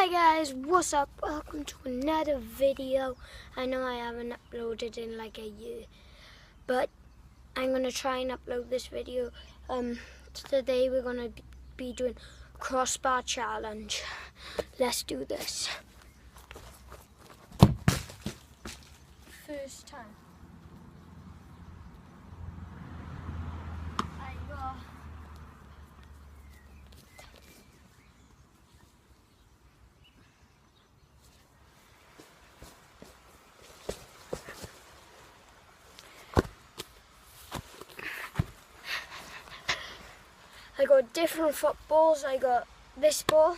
Hi guys, what's up? Welcome to another video. I know I haven't uploaded in like a year, but I'm gonna try and upload this video. Today we're gonna be doing crossbar challenge. Let's do this. First time. I got different footballs. I got this ball,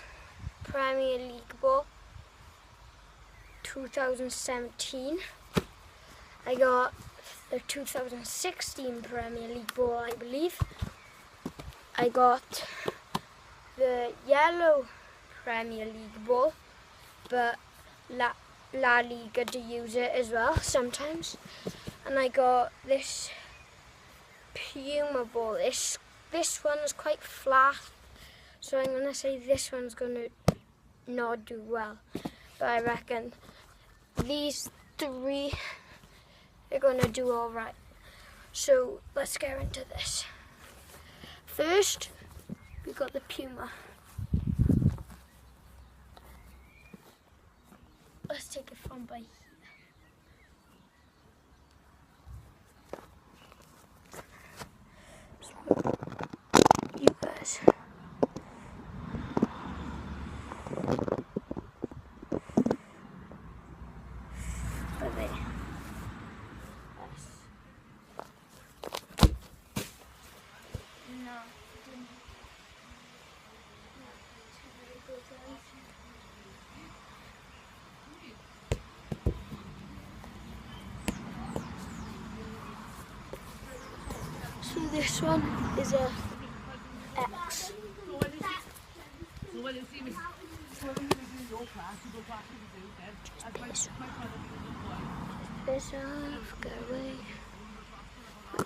Premier League ball, 2017. I got the 2016 Premier League ball, I believe. I got the yellow Premier League ball, but La Liga to use it as well sometimes. And I got this Puma ball. This one's quite flat, so I'm going to say this one's going to not do well. But I reckon these three are going to do all right. So let's get into this. First, we got the Puma. Let's take it from by here. You guys. But there. Yes. No, didn't. So this one is a X. Piss off, go away.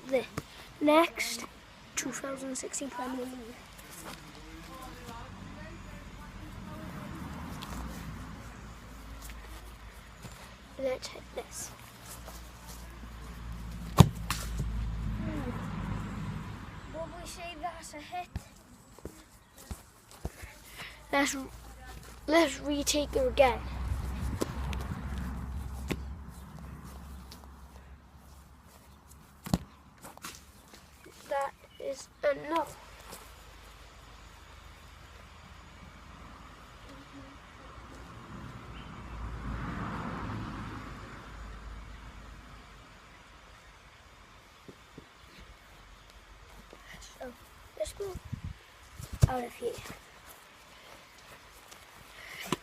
There. Next, 2016 Premier League. Let's hit this. Would we say that's a hit? Let's retake it again. That is a no. So let's go out of here.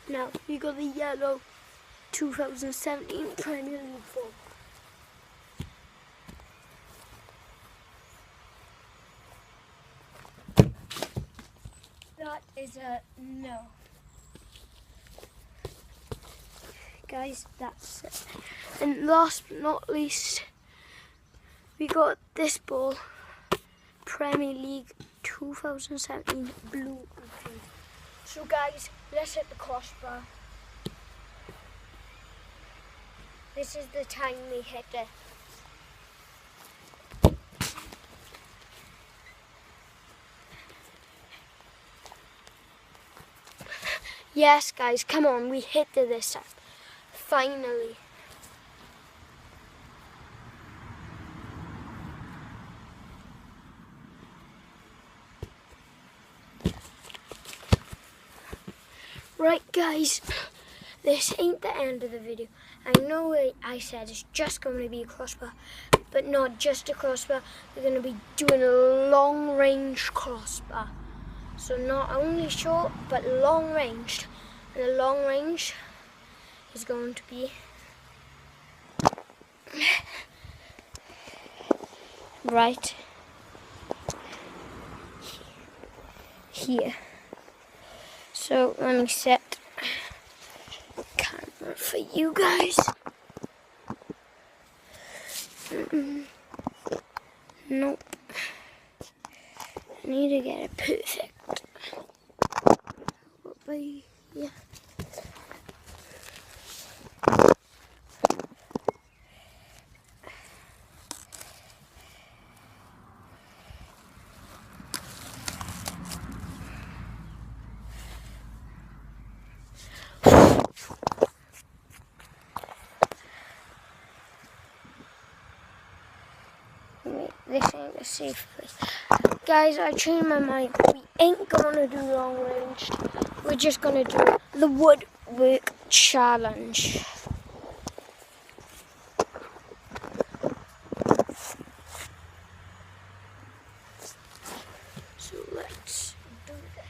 Now we got the yellow 2017 Premier League ball. That is a no. Guys, that's it. And last but not least, we got this ball, Premier League 2017 blue and pink. So guys, let's hit the crossbar. This is the time we hit it. Yes guys, come on, we hit it this time. Finally. Right guys, this ain't the end of the video. I know I said it's just going to be a crossbar, but not just a crossbar. We're going to be doing a long range crossbar. So not only short, but long ranged. And the long range is going to be right here. So let me set the camera for you guys. Nope. I need to get it perfect. Yeah. a safe place. Guys, I changed my mind. We ain't gonna do long range. We're just gonna do the woodwork challenge. So let's do this.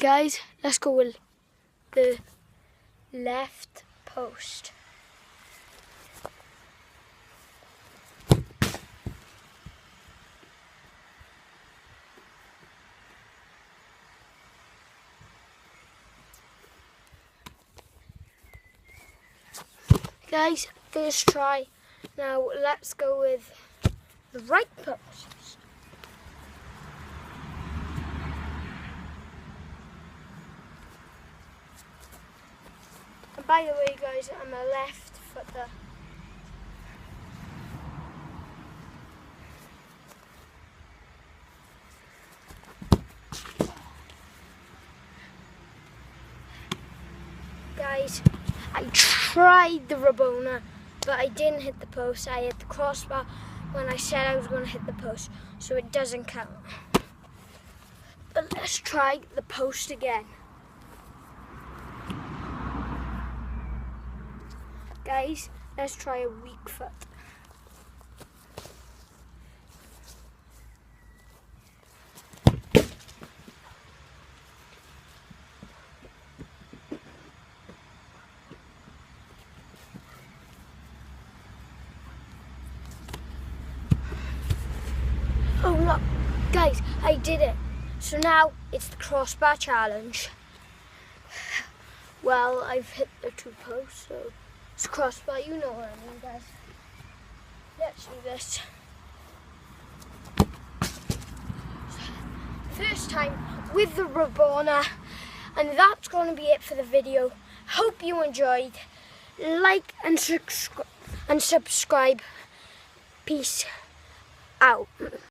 Guys, let's go with the left post. Guys, first try. Now let's go with the right post. And by the way, guys, I'm a left footer. Guys, I tried the Rabona, but I didn't hit the post. I hit the crossbar when I said I was going to hit the post, so it doesn't count. But let's try the post again. Guys, let's try a weak foot. Oh no, guys, I did it. So now it's the crossbar challenge. Well, I've hit the 2 posts, so it's crossbar, you know what I mean, guys. Let's do this. First time with the Rabona, and that's going to be it for the video. Hope you enjoyed. Like and subscribe. Peace out.